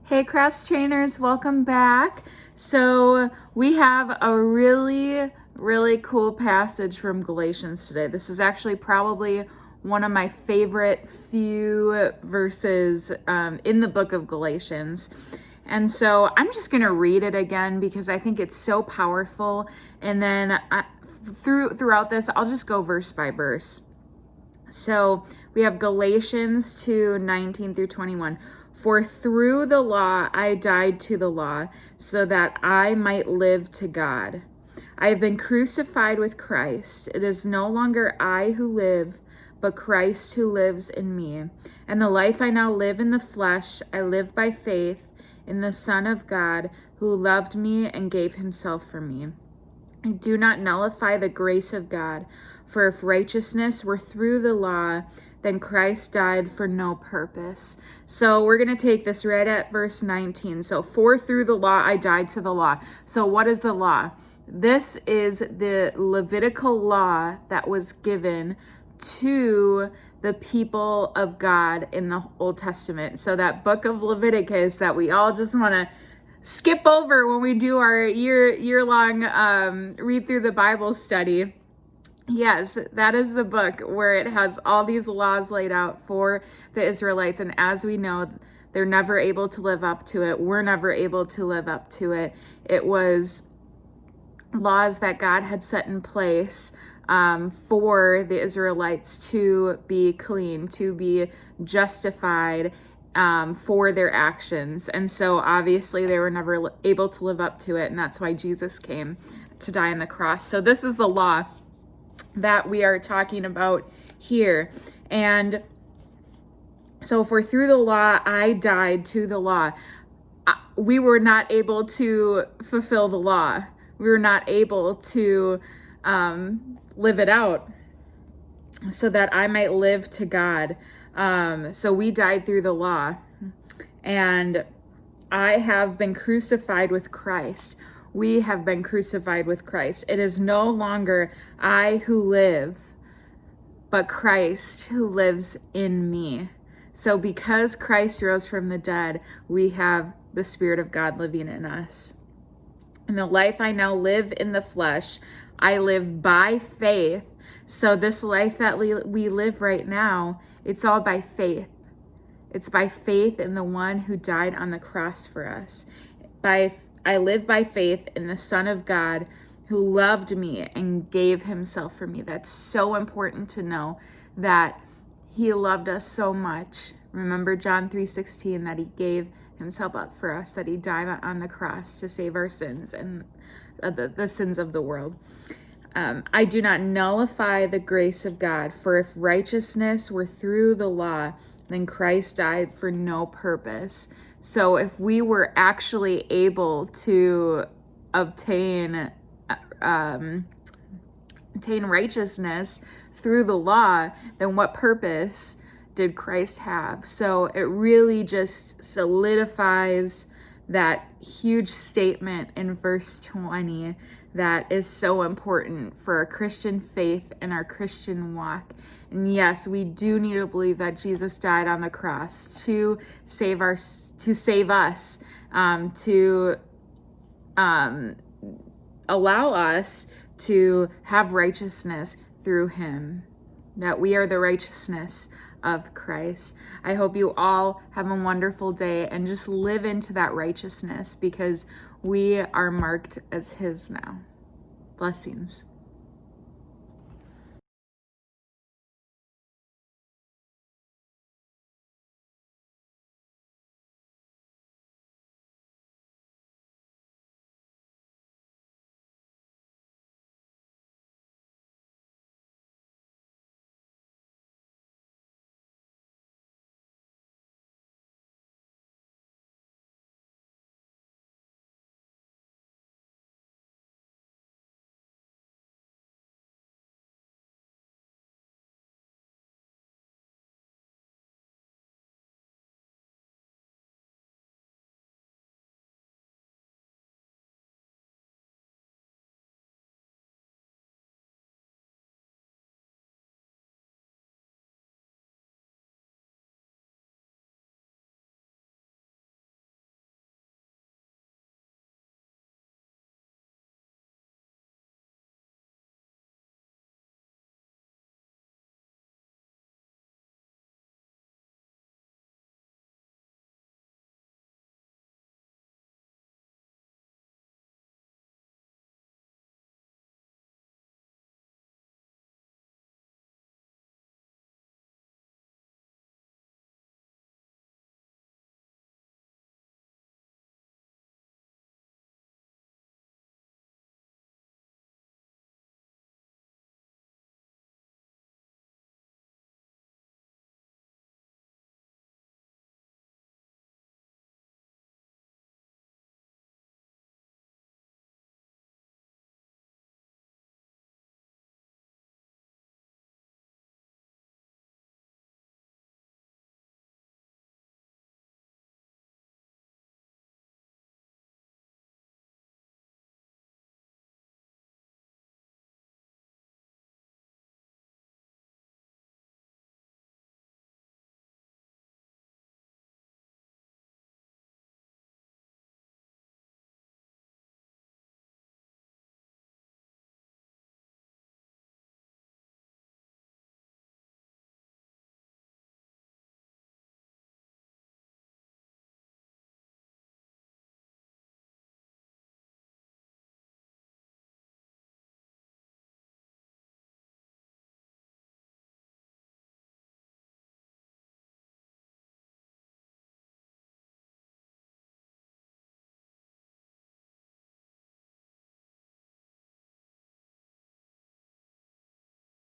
Hey cross trainers, welcome back. So we have a really cool passage from Galatians today. This is actually probably one of my favorite few verses in the book of Galatians. And so I'm just going to read it again because I think it's so powerful. And then throughout this, I'll just go verse by verse. So we have Galatians 2:19 through 21. For through the law I died to the law, so that I might live to God. I have been crucified with Christ. It is no longer I who live, but Christ who lives in me. And the life I now live in the flesh, I live by faith in the Son of God, who loved me and gave himself for me. I do not nullify the grace of God, for if righteousness were through the law, then Christ died for no purpose. So we're going to take this right at verse 19. So for through the law, I died to the law. So what is the law? This is the Levitical law that was given to the people of God in the Old Testament. So that book of Leviticus that we all just want to skip over when we do our year-long read through the Bible study. Yes, that is the book where it has all these laws laid out for the Israelites. And as we know, they're never able to live up to it. We're never able to live up to it. It was laws that God had set in place for the Israelites to be clean, to be justified for their actions. And so obviously they were never able to live up to it. And that's why Jesus came to die on the cross. So this is the law that we are talking about here. And so for through the law, I died to the law. We were not able to fulfill the law. We were not able to live it out so that I might live to God. So we died through the law. And I have been crucified with Christ. We have been crucified with Christ. It is no longer I who live, but Christ who lives in me. So because Christ rose from the dead, we have the Spirit of God living in us. In the life I now live in the flesh, I live by faith. So this life that we live right now, it's all by faith. It's by faith in the one who died on the cross for us. I live by faith in the Son of God who loved me and gave himself for me. That's so important to know, that he loved us so much. Remember John 3:16, that he gave himself up for us, that he died on the cross to save our sins and the sins of the world. I do not nullify the grace of God, for if righteousness were through the law, then Christ died for no purpose. So if we were actually able to obtain righteousness through the law, then what purpose did Christ have? So it really just solidifies that huge statement in verse 20 that is so important for our Christian faith and our Christian walk. And yes, we do need to believe that Jesus died on the cross to save us, to allow us to have righteousness through him, that we are the righteousness of Christ. I hope you all have a wonderful day and just live into that righteousness, because we are marked as his now. Blessings.